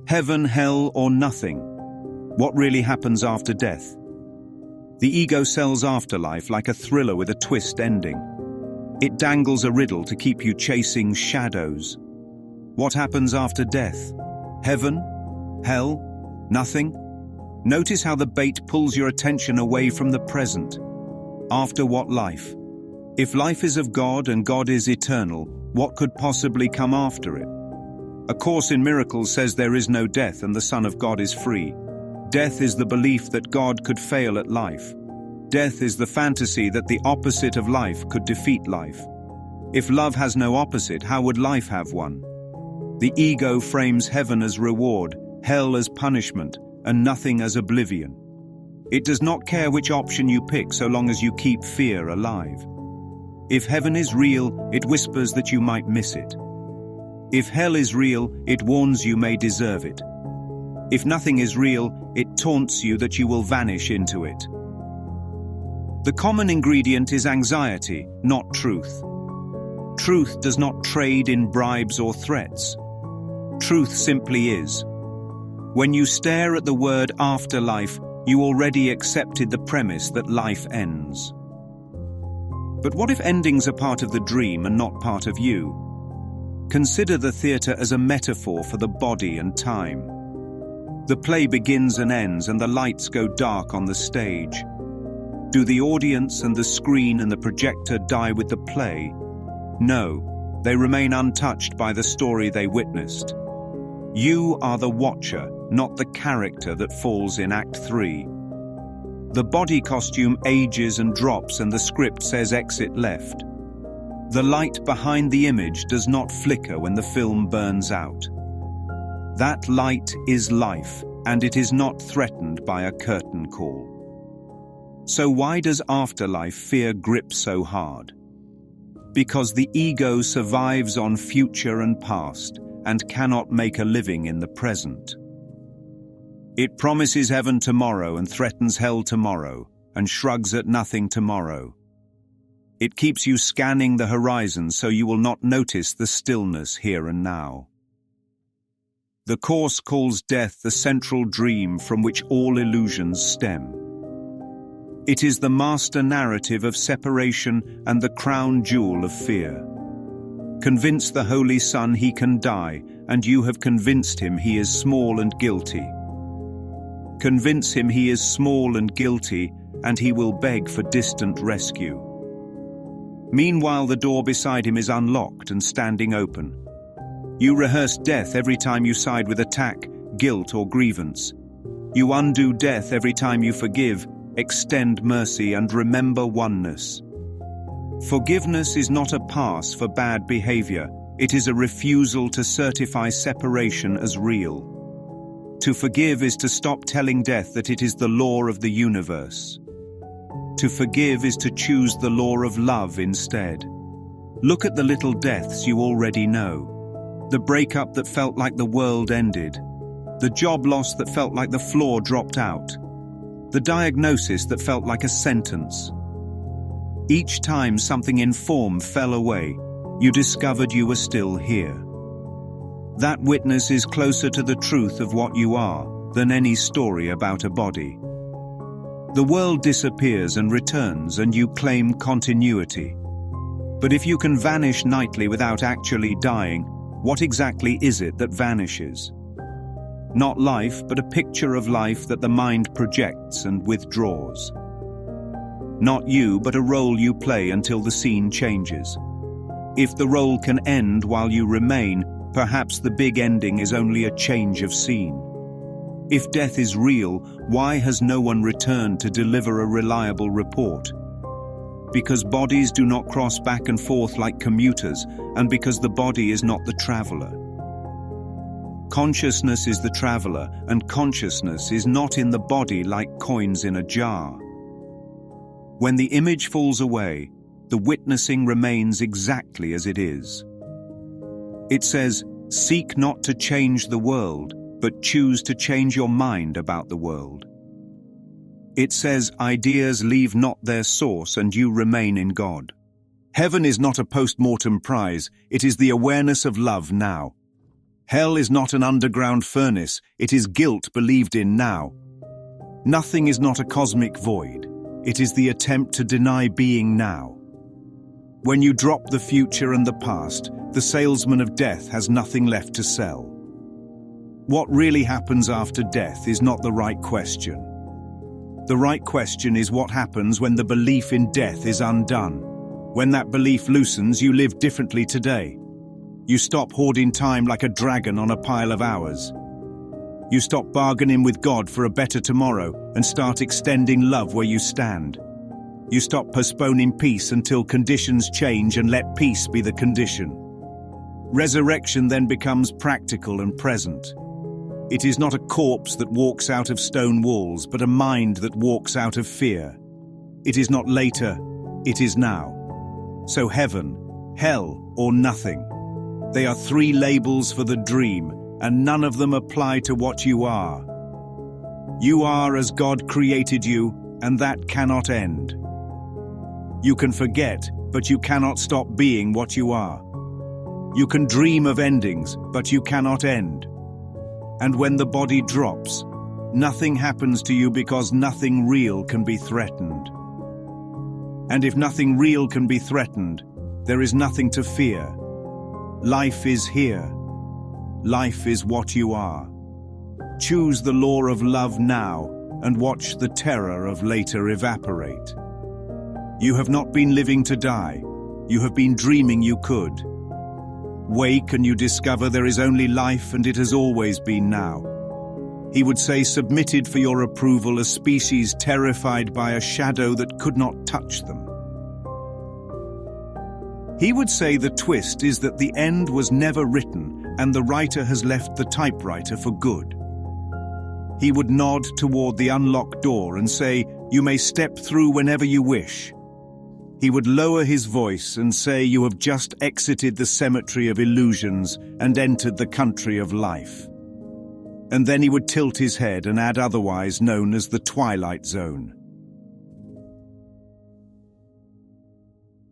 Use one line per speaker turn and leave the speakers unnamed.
Heaven, hell, or nothing? What really happens after death? The ego sells Afterlife like a thriller with a twist ending. It dangles a riddle to keep you chasing shadows. What happens after death? Heaven? Hell? Nothing? Notice how the bait pulls your attention away from the present. After what life? If life is of God and God is eternal, what could possibly come after it? A Course in Miracles says there is no death and the Son of God is free. Death is the belief that God could fail at life. Death is the fantasy that the opposite of life could defeat life. If love has no opposite, how would life have one? The ego frames heaven as reward, hell as punishment, and nothing as oblivion. It does not care which option you pick so long as you keep fear alive. If heaven is real, it whispers that you might miss it. If hell is real, it warns you may deserve it. If nothing is real, it taunts you that you will vanish into it. The common ingredient is anxiety, not truth. Truth does not trade in bribes or threats. Truth simply is. When you stare at the word afterlife, you already accepted the premise that life ends. But what if endings are part of the dream and not part of you? Consider the theatre as a metaphor for the body and time. The play begins and ends and the lights go dark on the stage. Do the audience and the screen and the projector die with the play? No, they remain untouched by the story they witnessed. You are the watcher, not the character that falls in Act 3. The body costume ages and drops and the script says exit left. The light behind the image does not flicker when the film burns out. That light is life, and it is not threatened by a curtain call. So why does afterlife fear grip so hard? Because the ego survives on future and past and cannot make a living in the present. It promises heaven tomorrow and threatens hell tomorrow and shrugs at nothing tomorrow. It keeps you scanning the horizon so you will not notice the stillness here and now. The Course calls death the central dream from which all illusions stem. It is the master narrative of separation and the crown jewel of fear. Convince the Holy Son he can die, and you have convinced him he is small and guilty. Convince him he is small and guilty, and he will beg for distant rescue. Meanwhile, the door beside him is unlocked and standing open. You rehearse death every time you side with attack, guilt, or grievance. You undo death every time you forgive, extend mercy, and remember oneness. Forgiveness is not a pass for bad behavior. It is a refusal to certify separation as real. To forgive is to stop telling death that it is the law of the universe. To forgive is to choose the law of love instead. Look at the little deaths you already know. The breakup that felt like the world ended. The job loss that felt like the floor dropped out. The diagnosis that felt like a sentence. Each time something in form fell away, you discovered you were still here. That witness is closer to the truth of what you are than any story about a body. The world disappears and returns, and you claim continuity. But if you can vanish nightly without actually dying, what exactly is it that vanishes? Not life, but a picture of life that the mind projects and withdraws. Not you, but a role you play until the scene changes. If the role can end while you remain, perhaps the big ending is only a change of scene. If death is real, why has no one returned to deliver a reliable report? Because bodies do not cross back and forth like commuters, and because the body is not the traveler. Consciousness is the traveler, and consciousness is not in the body like coins in a jar. When the image falls away, the witnessing remains exactly as it is. It says, "Seek not to change the world, but choose to change your mind about the world." It says, "Ideas leave not their source, and you remain in God." Heaven is not a post-mortem prize, it is the awareness of love now. Hell is not an underground furnace, it is guilt believed in now. Nothing is not a cosmic void, it is the attempt to deny being now. When you drop the future and the past, the salesman of death has nothing left to sell. What really happens after death is not the right question. The right question is what happens when the belief in death is undone. When that belief loosens, you live differently today. You stop hoarding time like a dragon on a pile of hours. You stop bargaining with God for a better tomorrow and start extending love where you stand. You stop postponing peace until conditions change and let peace be the condition. Resurrection then becomes practical and present. It is not a corpse that walks out of stone walls, but a mind that walks out of fear. It is not later, it is now. So heaven, hell, or nothing. They are three labels for the dream, and none of them apply to what you are. You are as God created you, and that cannot end. You can forget, but you cannot stop being what you are. You can dream of endings, but you cannot end. And when the body drops, nothing happens to you because nothing real can be threatened. And if nothing real can be threatened, there is nothing to fear. Life is here. Life is what you are. Choose the law of love now and watch the terror of later evaporate. You have not been living to die. You have been dreaming you could. Wake and you discover there is only life and it has always been now. He would say, submitted for your approval, a species terrified by a shadow that could not touch them. He would say the twist is that the end was never written and the writer has left the typewriter for good. He would nod toward the unlocked door and say, you may step through whenever you wish. He would lower his voice and say, you have just exited the cemetery of illusions and entered the country of life. And then he would tilt his head and add otherwise known as the Twilight Zone.